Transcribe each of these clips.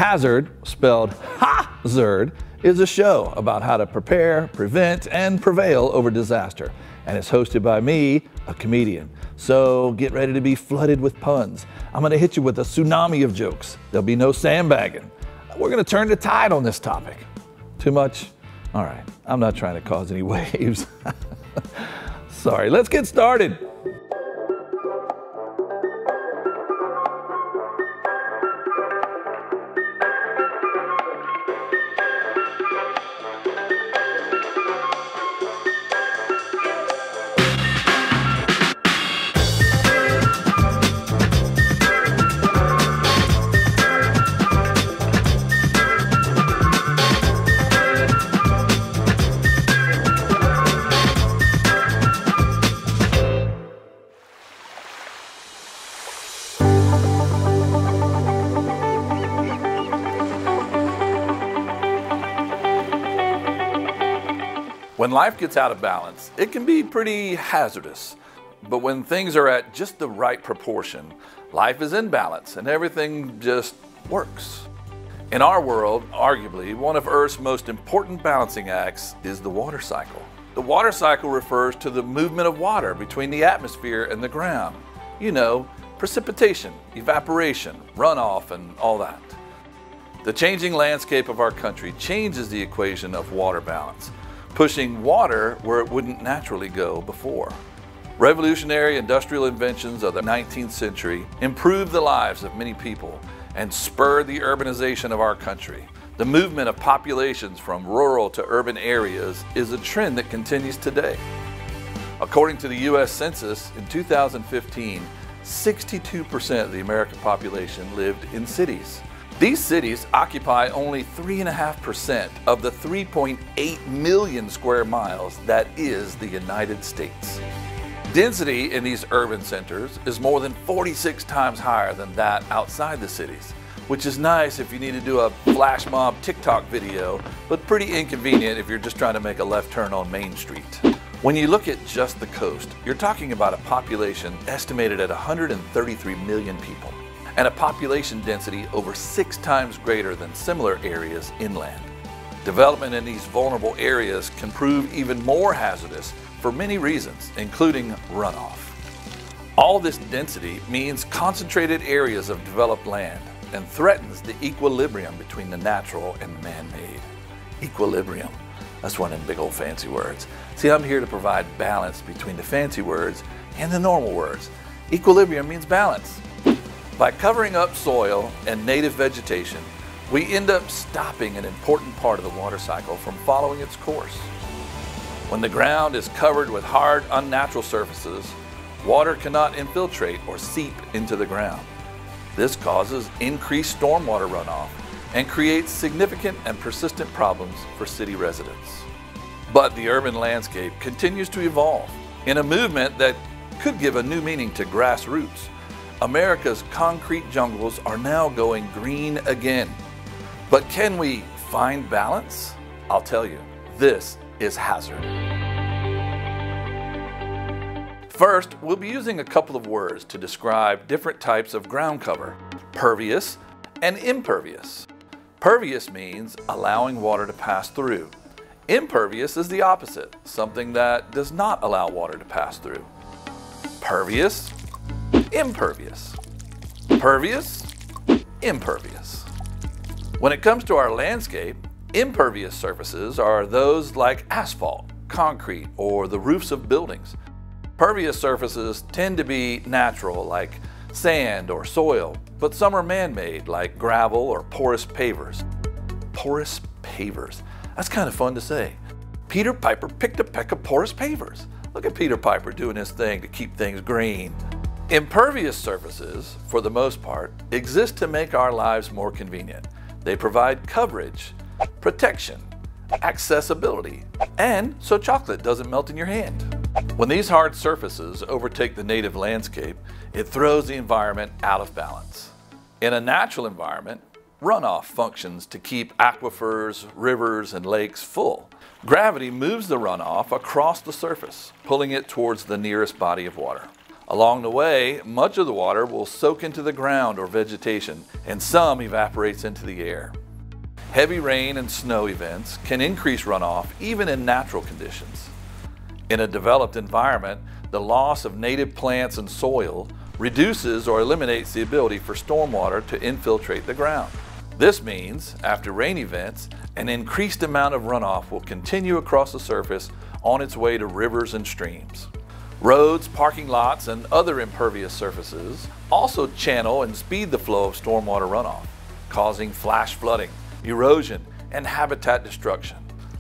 Hazard, spelled hazard, is a show about how to prepare, prevent, and prevail over disaster. And it's hosted by me, a comedian. So get ready to be flooded with puns. I'm gonna hit you with a tsunami of jokes. There'll be no sandbagging. We're gonna turn the tide on this topic. Too much? All right, I'm not trying to cause any waves. Sorry, let's get started. When life gets out of balance, it can be pretty hazardous. But when things are at just the right proportion, life is in balance and everything just works. In our world, arguably, one of Earth's most important balancing acts is the water cycle. The water cycle refers to the movement of water between the atmosphere and the ground. You know, precipitation, evaporation, runoff, and all that. The changing landscape of our country changes the equation of water balance, pushing water where it wouldn't naturally go before. Revolutionary industrial inventions of the 19th century improved the lives of many people and spurred the urbanization of our country. The movement of populations from rural to urban areas is a trend that continues today. According to the U.S. Census, in 2015, 62% of the American population lived in cities. These cities occupy only 3.5% of the 3.8 million square miles that is the United States. Density in these urban centers is more than 46 times higher than that outside the cities, which is nice if you need to do a flash mob TikTok video, but pretty inconvenient if you're just trying to make a left turn on Main Street. When you look at just the coast, you're talking about a population estimated at 133 million people, and a population density over 6 times greater than similar areas inland. Development in these vulnerable areas can prove even more hazardous for many reasons, including runoff. All this density means concentrated areas of developed land and threatens the equilibrium between the natural and man-made. Equilibrium, that's one of them big old fancy words. See, I'm here to provide balance between the fancy words and the normal words. Equilibrium means balance. By covering up soil and native vegetation, we end up stopping an important part of the water cycle from following its course. When the ground is covered with hard, unnatural surfaces, water cannot infiltrate or seep into the ground. This causes increased stormwater runoff and creates significant and persistent problems for city residents. But the urban landscape continues to evolve in a movement that could give a new meaning to grassroots. America's concrete jungles are now going green again. But can we find balance? I'll tell you, this is Hazard. First, we'll be using a couple of words to describe different types of ground cover: pervious and impervious. Pervious means allowing water to pass through. Impervious is the opposite, something that does not allow water to pass through. Pervious, impervious. Pervious, impervious. When it comes to our landscape, impervious surfaces are those like asphalt, concrete, or the roofs of buildings. Pervious surfaces tend to be natural, like sand or soil, but some are man-made, like gravel or porous pavers. Porous pavers. That's kind of fun to say. Peter Piper picked a peck of porous pavers. Look at Peter Piper doing his thing to keep things green. Impervious surfaces, for the most part, exist to make our lives more convenient. They provide coverage, protection, accessibility, and so chocolate doesn't melt in your hand. When these hard surfaces overtake the native landscape, it throws the environment out of balance. In a natural environment, runoff functions to keep aquifers, rivers, and lakes full. Gravity moves the runoff across the surface, pulling it towards the nearest body of water. Along the way, much of the water will soak into the ground or vegetation, and some evaporates into the air. Heavy rain and snow events can increase runoff even in natural conditions. In a developed environment, the loss of native plants and soil reduces or eliminates the ability for stormwater to infiltrate the ground. This means, after rain events, an increased amount of runoff will continue across the surface on its way to rivers and streams. Roads, parking lots, and other impervious surfaces also channel and speed the flow of stormwater runoff, causing flash flooding, erosion, and habitat destruction.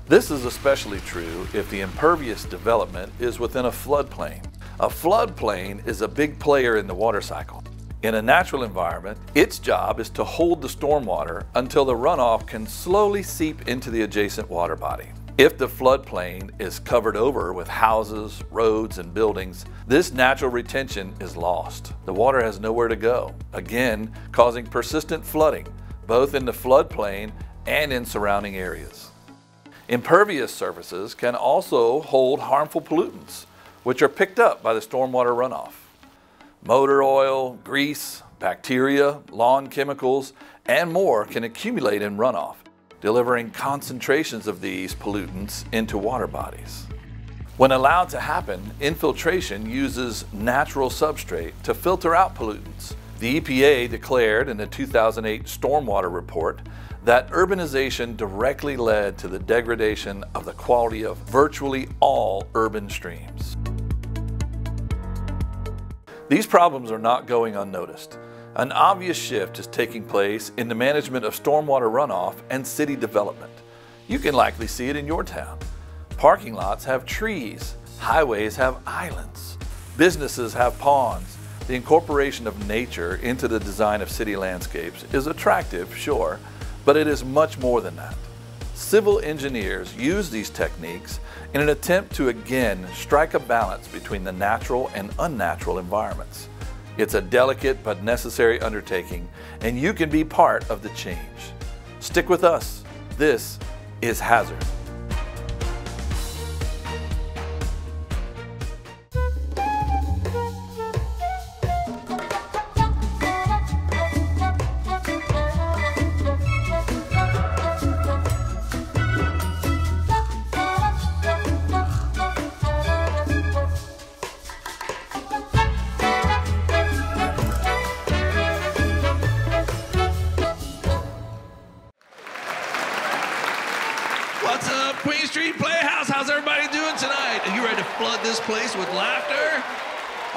This is especially true if the impervious development is within a floodplain. A floodplain is a big player in the water cycle. In a natural environment, its job is to hold the stormwater until the runoff can slowly seep into the adjacent water body. If the floodplain is covered over with houses, roads, and buildings, this natural retention is lost. The water has nowhere to go, again causing persistent flooding, both in the floodplain and in surrounding areas. Impervious surfaces can also hold harmful pollutants, which are picked up by the stormwater runoff. Motor oil, grease, bacteria, lawn chemicals, and more can accumulate in runoff, delivering concentrations of these pollutants into water bodies. When allowed to happen, infiltration uses natural substrate to filter out pollutants. The EPA declared in the 2008 Stormwater Report that urbanization directly led to the degradation of the quality of virtually all urban streams. These problems are not going unnoticed. An obvious shift is taking place in the management of stormwater runoff and city development. You can likely see it in your town. Parking lots have trees, highways have islands, businesses have ponds. The incorporation of nature into the design of city landscapes is attractive, sure, but it is much more than that. Civil engineers use these techniques in an attempt to again strike a balance between the natural and unnatural environments. It's a delicate but necessary undertaking, and you can be part of the change. Stick with us. This is Hazard. What's up, Queen Street Playhouse? How's everybody doing tonight? Are you ready to flood this place with laughter?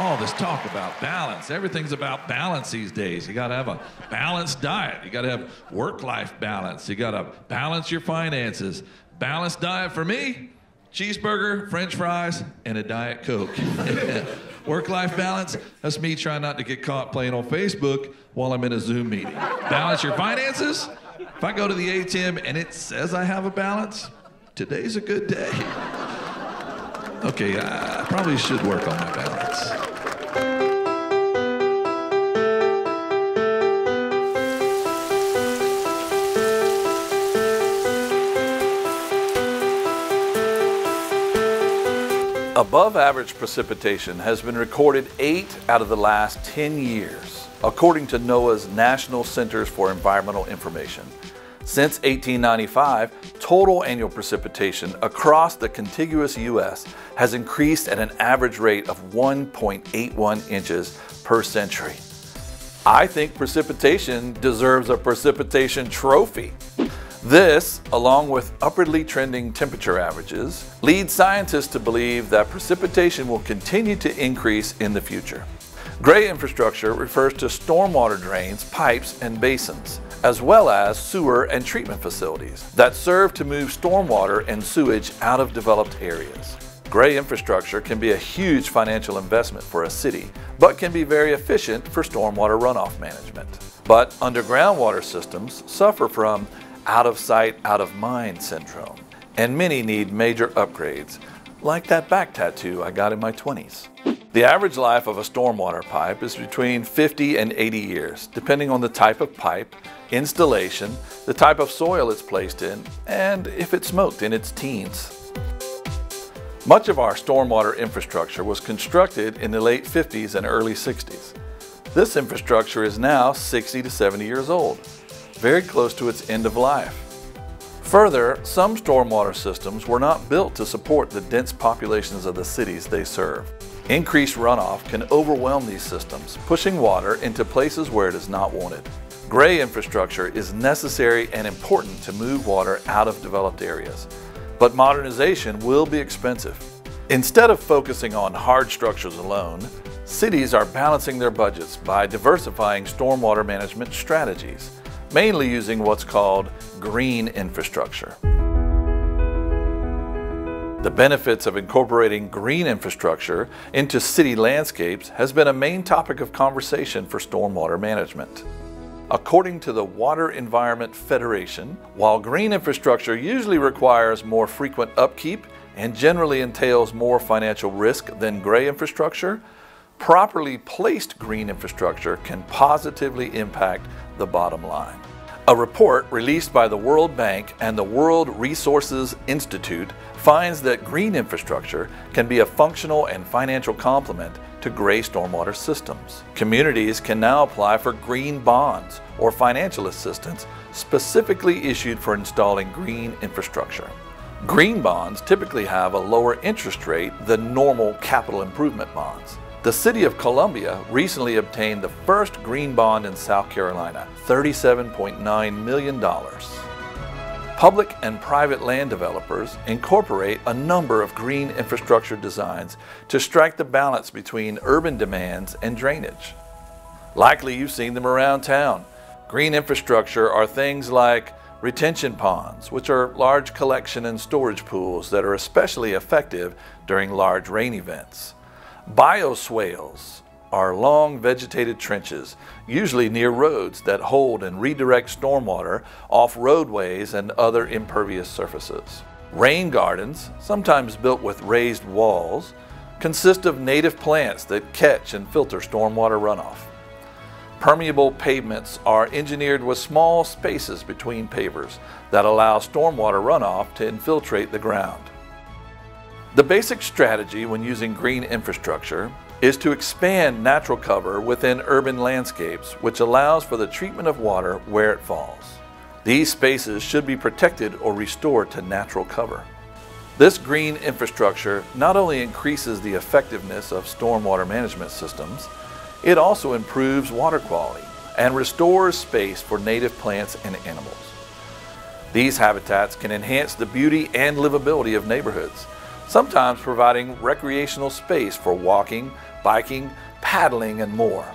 All this talk about balance. Everything's about balance these days. You gotta have a balanced diet. You gotta have work-life balance. You gotta balance your finances. Balanced diet for me, cheeseburger, french fries, and a Diet Coke. Work-life balance, that's me trying not to get caught playing on Facebook while I'm in a Zoom meeting. Balance your finances? If I go to the ATM and it says I have a balance, today's a good day. Okay, I probably should work on my balance. Above average precipitation has been recorded 8 out of the last 10 years, according to NOAA's National Centers for Environmental Information. Since 1895, total annual precipitation across the contiguous U.S. has increased at an average rate of 1.81 inches per century. I think precipitation deserves a precipitation trophy. This, along with upwardly trending temperature averages, leads scientists to believe that precipitation will continue to increase in the future. Gray infrastructure refers to stormwater drains, pipes, and basins, as well as sewer and treatment facilities that serve to move stormwater and sewage out of developed areas. Gray infrastructure can be a huge financial investment for a city, but can be very efficient for stormwater runoff management. But underground water systems suffer from out of sight, out of mind syndrome, and many need major upgrades, like that back tattoo I got in my 20s. The average life of a stormwater pipe is between 50 and 80 years, depending on the type of pipe, installation, the type of soil it's placed in, and if it smoked in its teens. Much of our stormwater infrastructure was constructed in the late 50s and early 60s. This infrastructure is now 60 to 70 years old, very close to its end of life. Further, some stormwater systems were not built to support the dense populations of the cities they serve. Increased runoff can overwhelm these systems, pushing water into places where it is not wanted. Gray infrastructure is necessary and important to move water out of developed areas, but modernization will be expensive. Instead of focusing on hard structures alone, cities are balancing their budgets by diversifying stormwater management strategies, mainly using what's called green infrastructure. The benefits of incorporating green infrastructure into city landscapes has been a main topic of conversation for stormwater management. According to the Water Environment Federation, while green infrastructure usually requires more frequent upkeep and generally entails more financial risk than gray infrastructure, properly placed green infrastructure can positively impact the bottom line. A report released by the World Bank and the World Resources Institute finds that green infrastructure can be a functional and financial complement to gray stormwater systems. Communities can now apply for green bonds or financial assistance specifically issued for installing green infrastructure. Green bonds typically have a lower interest rate than normal capital improvement bonds. The City of Columbia recently obtained the first green bond in South Carolina, $37.9 million. Public and private land developers incorporate a number of green infrastructure designs to strike the balance between urban demands and drainage. Likely you've seen them around town. Green infrastructure are things like retention ponds, which are large collection and storage pools that are especially effective during large rain events. Bioswales are long vegetated trenches, usually near roads, that hold and redirect stormwater off roadways and other impervious surfaces. Rain gardens, sometimes built with raised walls, consist of native plants that catch and filter stormwater runoff. Permeable pavements are engineered with small spaces between pavers that allow stormwater runoff to infiltrate the ground. The basic strategy when using green infrastructure is to expand natural cover within urban landscapes, which allows for the treatment of water where it falls. These spaces should be protected or restored to natural cover. This green infrastructure not only increases the effectiveness of stormwater management systems, it also improves water quality and restores space for native plants and animals. These habitats can enhance the beauty and livability of neighborhoods, sometimes providing recreational space for walking, biking, paddling, and more.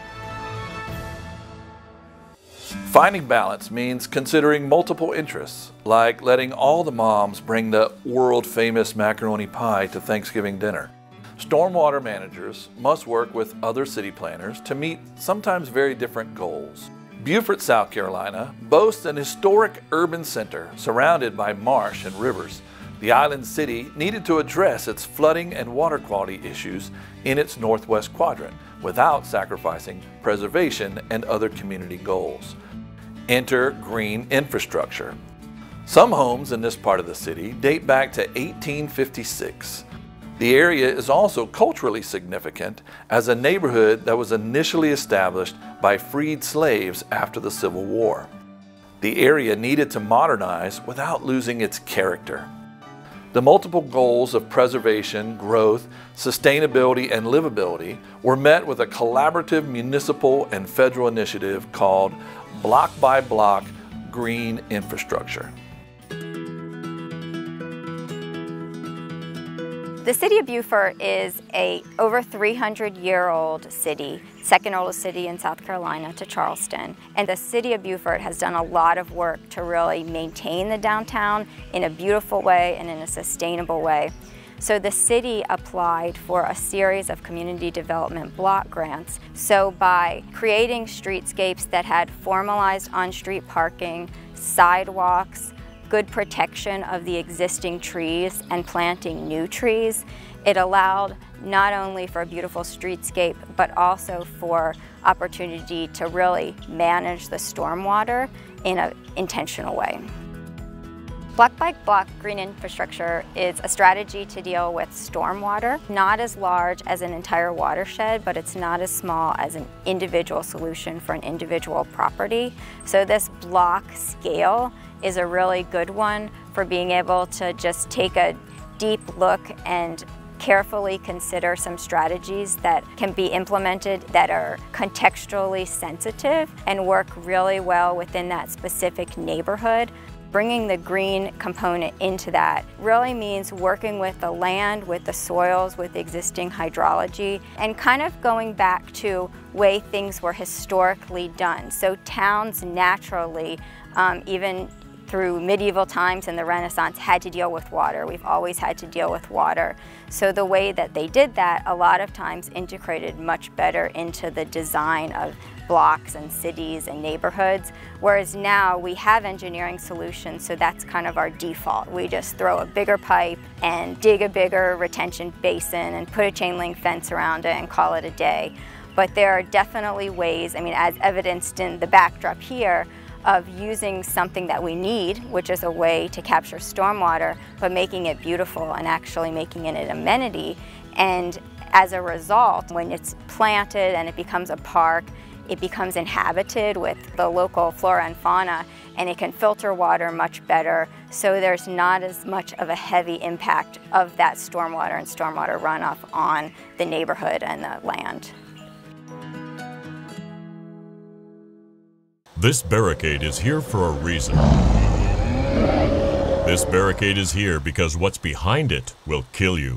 Finding balance means considering multiple interests, like letting all the moms bring the world-famous macaroni pie to Thanksgiving dinner. Stormwater managers must work with other city planners to meet sometimes very different goals. Beaufort, South Carolina boasts an historic urban center surrounded by marsh and rivers. The island city needed to address its flooding and water quality issues in its northwest quadrant without sacrificing preservation and other community goals. Enter green infrastructure. Some homes in this part of the city date back to 1856. The area is also culturally significant as a neighborhood that was initially established by freed slaves after the Civil War. The area needed to modernize without losing its character. The multiple goals of preservation, growth, sustainability, and livability were met with a collaborative municipal and federal initiative called Block by Block Green Infrastructure. The city of Beaufort is a over 300-year-old city, second oldest city in South Carolina to Charleston. And the city of Beaufort has done a lot of work to really maintain the downtown in a beautiful way and in a sustainable way. So the city applied for a series of community development block grants. So by creating streetscapes that had formalized on-street parking, sidewalks, good protection of the existing trees and planting new trees, it allowed not only for a beautiful streetscape, but also for opportunity to really manage the stormwater in an intentional way. Block by block green infrastructure is a strategy to deal with stormwater, not as large as an entire watershed, but it's not as small as an individual solution for an individual property. So this block scale is a really good one for being able to just take a deep look and carefully consider some strategies that can be implemented that are contextually sensitive and work really well within that specific neighborhood. Bringing the green component into that really means working with the land, with the soils, with existing hydrology, and kind of going back to way things were historically done. So towns naturally, even through medieval times and the Renaissance, had to deal with water. We've always had to deal with water. So the way that they did that, a lot of times integrated much better into the design of blocks and cities and neighborhoods, whereas now we have engineering solutions, so that's kind of our default. We just throw a bigger pipe and dig a bigger retention basin and put a chain link fence around it and call it a day. But there are definitely ways, I mean, as evidenced in the backdrop here, of using something that we need, which is a way to capture stormwater, but making it beautiful and actually making it an amenity. And as a result, when it's planted and it becomes a park, it becomes inhabited with the local flora and fauna, and it can filter water much better, so there's not as much of a heavy impact of that stormwater and stormwater runoff on the neighborhood and the land. This barricade is here for a reason. This barricade is here because what's behind it will kill you.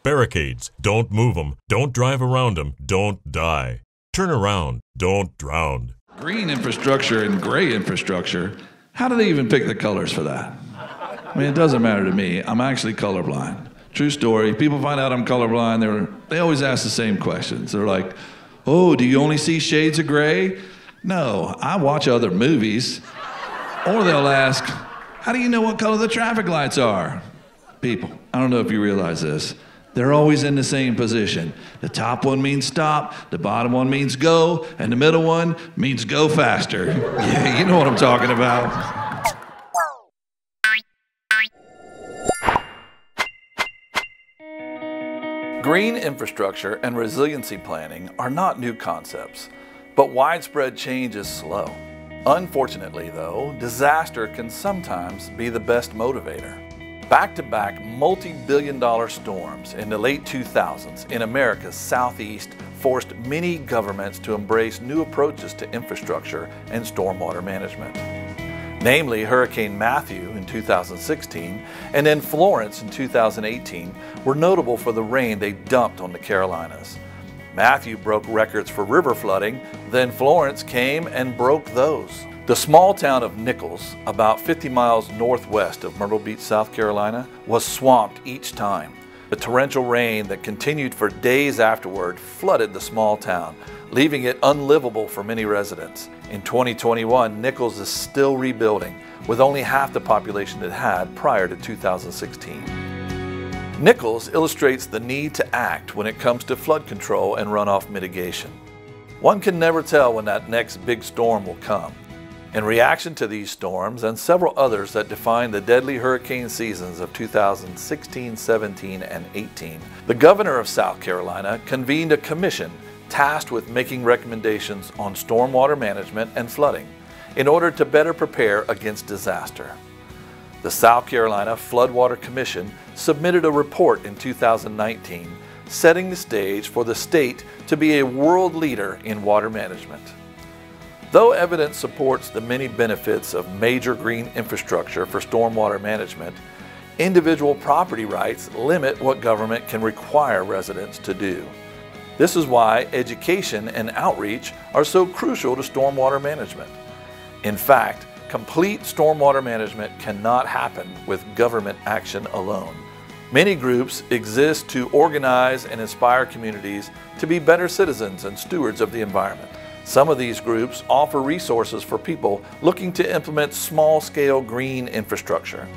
Barricades, don't move them, don't drive around them, don't die. Turn around, don't drown. Green infrastructure and gray infrastructure, how do they even pick the colors for that? I mean, it doesn't matter to me. I'm actually colorblind. True story. People find out I'm colorblind, they always ask the same questions. They're like, oh, do you only see shades of gray? No, I watch other movies. Or they'll ask, how do you know what color the traffic lights are? People, I don't know if you realize this, they're always in the same position. The top one means stop, the bottom one means go, and the middle one means go faster. Yeah, you know what I'm talking about. Green infrastructure and resiliency planning are not new concepts, but widespread change is slow. Unfortunately, though, disaster can sometimes be the best motivator. Back-to-back multi-billion-dollar storms in the late 2000s in America's Southeast forced many governments to embrace new approaches to infrastructure and stormwater management. Namely, Hurricane Matthew in 2016 and then Florence in 2018 were notable for the rain they dumped on the Carolinas. Matthew broke records for river flooding, then Florence came and broke those. The small town of Nichols, about 50 miles northwest of Myrtle Beach, South Carolina, was swamped each time. The torrential rain that continued for days afterward flooded the small town, leaving it unlivable for many residents. In 2021, Nichols is still rebuilding, with only half the population it had prior to 2016. Nichols illustrates the need to act when it comes to flood control and runoff mitigation. One can never tell when that next big storm will come. In reaction to these storms and several others that define the deadly hurricane seasons of 2016, 17, and 18, the governor of South Carolina convened a commission tasked with making recommendations on stormwater management and flooding in order to better prepare against disaster. The South Carolina Floodwater Commission submitted a report in 2019 setting the stage for the state to be a world leader in water management. Though evidence supports the many benefits of major green infrastructure for stormwater management, individual property rights limit what government can require residents to do. This is why education and outreach are so crucial to stormwater management. In fact, complete stormwater management cannot happen with government action alone. Many groups exist to organize and inspire communities to be better citizens and stewards of the environment. Some of these groups offer resources for people looking to implement small-scale green infrastructure.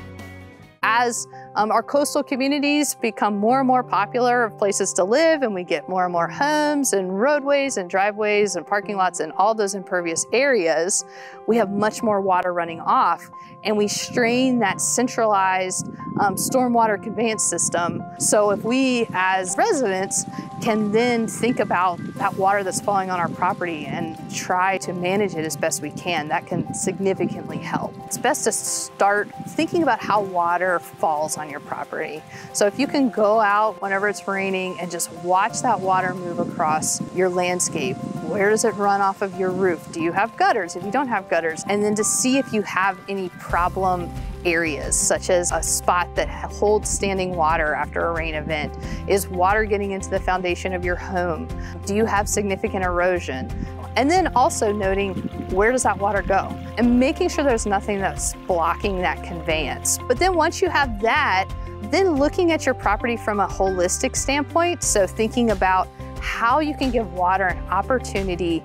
As Our coastal communities become more and more popular places to live, and we get more and more homes and roadways and driveways and parking lots and all those impervious areas. We have much more water running off, and we strain that centralized stormwater conveyance system. So if we as residents can then think about that water that's falling on our property and try to manage it as best we can, that can significantly help. It's best to start thinking about how water falls on your property. So if you can go out whenever it's raining and just watch that water move across your landscape, where does it run off of your roof? Do you have gutters? If you don't have gutters, and then to see if you have any problem areas, such as a spot that holds standing water after a rain event. Is water getting into the foundation of your home? Do you have significant erosion? And then also noting, where does that water go? And making sure there's nothing that's blocking that conveyance. But then once you have that, then looking at your property from a holistic standpoint, so thinking about how you can give water an opportunity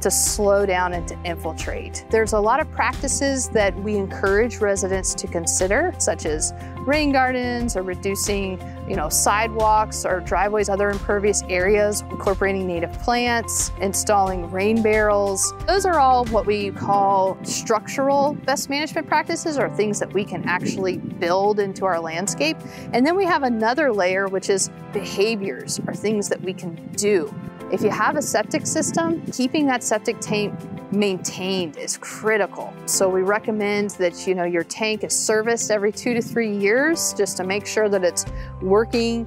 to slow down and to infiltrate. There's a lot of practices that we encourage residents to consider, such as rain gardens or reducing sidewalks or driveways, other impervious areas, incorporating native plants, installing rain barrels. Those are all what we call structural best management practices, or things that we can actually build into our landscape. And then we have another layer, which is behaviors, or things that we can do. If you have a septic system, keeping that septic tank maintained is critical. So we recommend that your tank is serviced every 2 to 3 years, just to make sure that it's working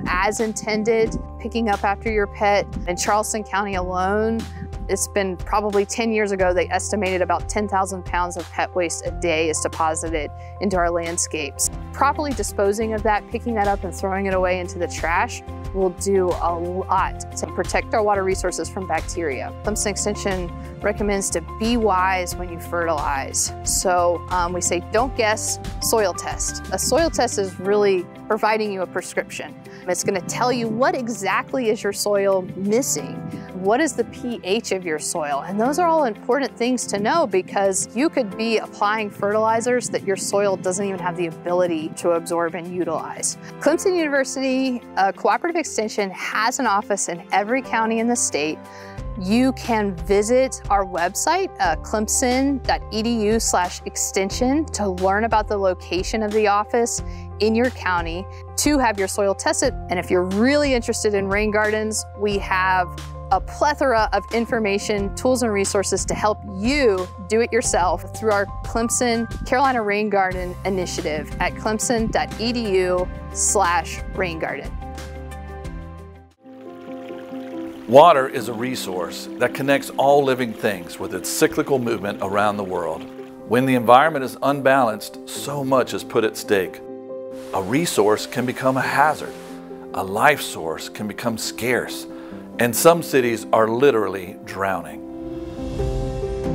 as intended. Picking up after your pet. In Charleston County alone, it's been probably 10 years ago, they estimated about 10,000 pounds of pet waste a day is deposited into our landscapes. Properly disposing of that, picking that up and throwing it away into the trash will do a lot to protect our water resources from bacteria. Clemson Extension recommends to be wise when you fertilize. So we say don't guess, soil test. A soil test is really providing you a prescription. It's going to tell you what exactly is your soil missing. What is the pH of your soil? And those are all important things to know, because you could be applying fertilizers that your soil doesn't even have the ability to absorb and utilize. Clemson University Cooperative Extension has an office in every county in the state. You can visit our website, clemson.edu/extension, to learn about the location of the office in your county to have your soil tested. And if you're really interested in rain gardens, we have a plethora of information, tools, and resources to help you do it yourself through our Clemson Carolina Rain Garden initiative at clemson.edu/raingarden. Water is a resource that connects all living things with its cyclical movement around the world. When the environment is unbalanced, so much is put at stake. A resource can become a hazard. A life source can become scarce. And some cities are literally drowning.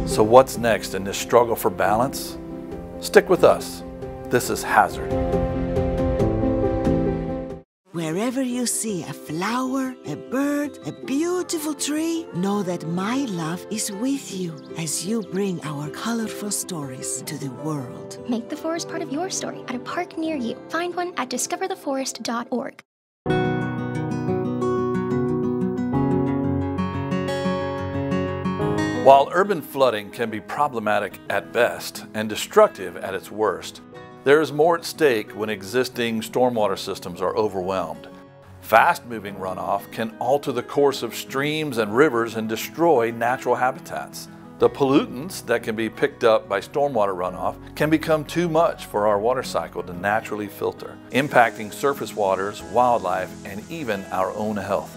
So what's next in this struggle for balance? Stick with us. This is Hazard. Wherever you see a flower, a bird, a beautiful tree, know that my love is with you as you bring our colorful stories to the world. Make the forest part of your story at a park near you. Find one at DiscovertheForest.org. While urban flooding can be problematic at best and destructive at its worst, there is more at stake when existing stormwater systems are overwhelmed. Fast-moving runoff can alter the course of streams and rivers and destroy natural habitats. The pollutants that can be picked up by stormwater runoff can become too much for our water cycle to naturally filter, impacting surface waters, wildlife, and even our own health.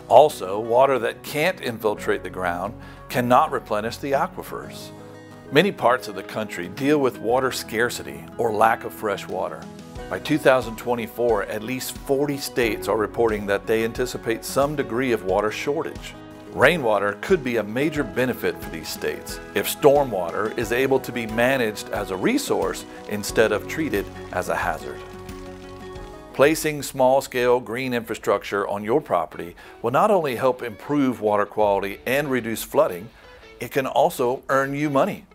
Also, water that can't infiltrate the ground cannot replenish the aquifers. Many parts of the country deal with water scarcity or lack of fresh water. By 2024, at least 40 states are reporting that they anticipate some degree of water shortage. Rainwater could be a major benefit for these states if stormwater is able to be managed as a resource instead of treated as a hazard. Placing small-scale green infrastructure on your property will not only help improve water quality and reduce flooding, it can also earn you money.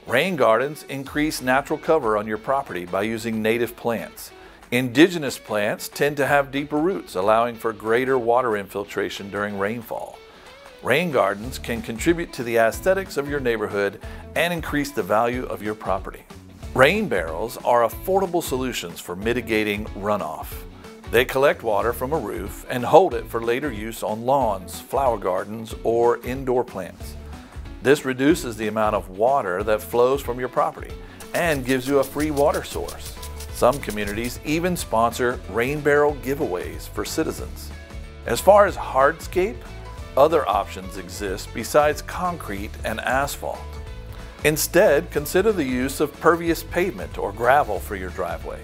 Rain gardens increase natural cover on your property by using native plants. Indigenous plants tend to have deeper roots, allowing for greater water infiltration during rainfall. Rain gardens can contribute to the aesthetics of your neighborhood and increase the value of your property. Rain barrels are affordable solutions for mitigating runoff. They collect water from a roof and hold it for later use on lawns, flower gardens, or indoor plants. This reduces the amount of water that flows from your property and gives you a free water source. Some communities even sponsor rain barrel giveaways for citizens. As far as hardscape, other options exist besides concrete and asphalt. Instead, consider the use of pervious pavement or gravel for your driveway.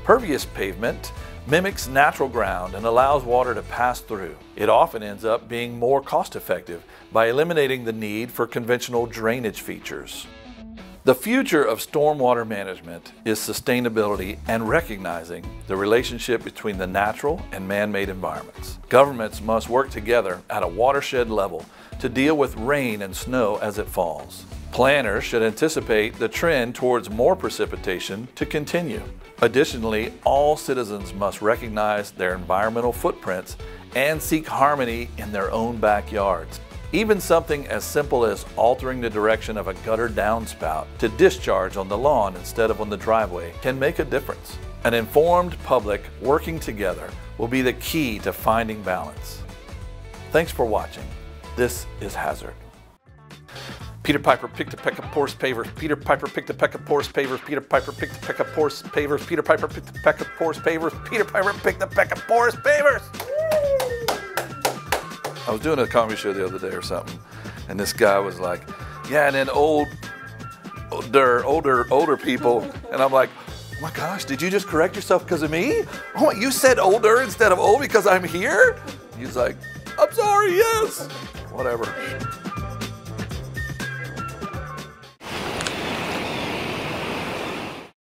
Pervious pavement mimics natural ground and allows water to pass through. It often ends up being more cost-effective by eliminating the need for conventional drainage features. The future of stormwater management is sustainability and recognizing the relationship between the natural and man-made environments. Governments must work together at a watershed level to deal with rain and snow as it falls. Planners should anticipate the trend towards more precipitation to continue. Additionally, all citizens must recognize their environmental footprints and seek harmony in their own backyards. Even something as simple as altering the direction of a gutter downspout to discharge on the lawn instead of on the driveway can make a difference. An informed public working together will be the key to finding balance. Thanks for watching. This is Hazard. Peter Piper picked a peck of porous pavers. Peter Piper picked a peck of porous pavers. Peter Piper picked a peck of porous pavers. Peter Piper picked a peck of porous pavers. Peter Piper picked a peck of porous pavers. I was doing a comedy show the other day or something, and this guy was like, yeah, and then older people, and I'm like, oh my gosh, did you just correct yourself because of me? Oh, you said older instead of old because I'm here? He's like, I'm sorry, yes. Whatever.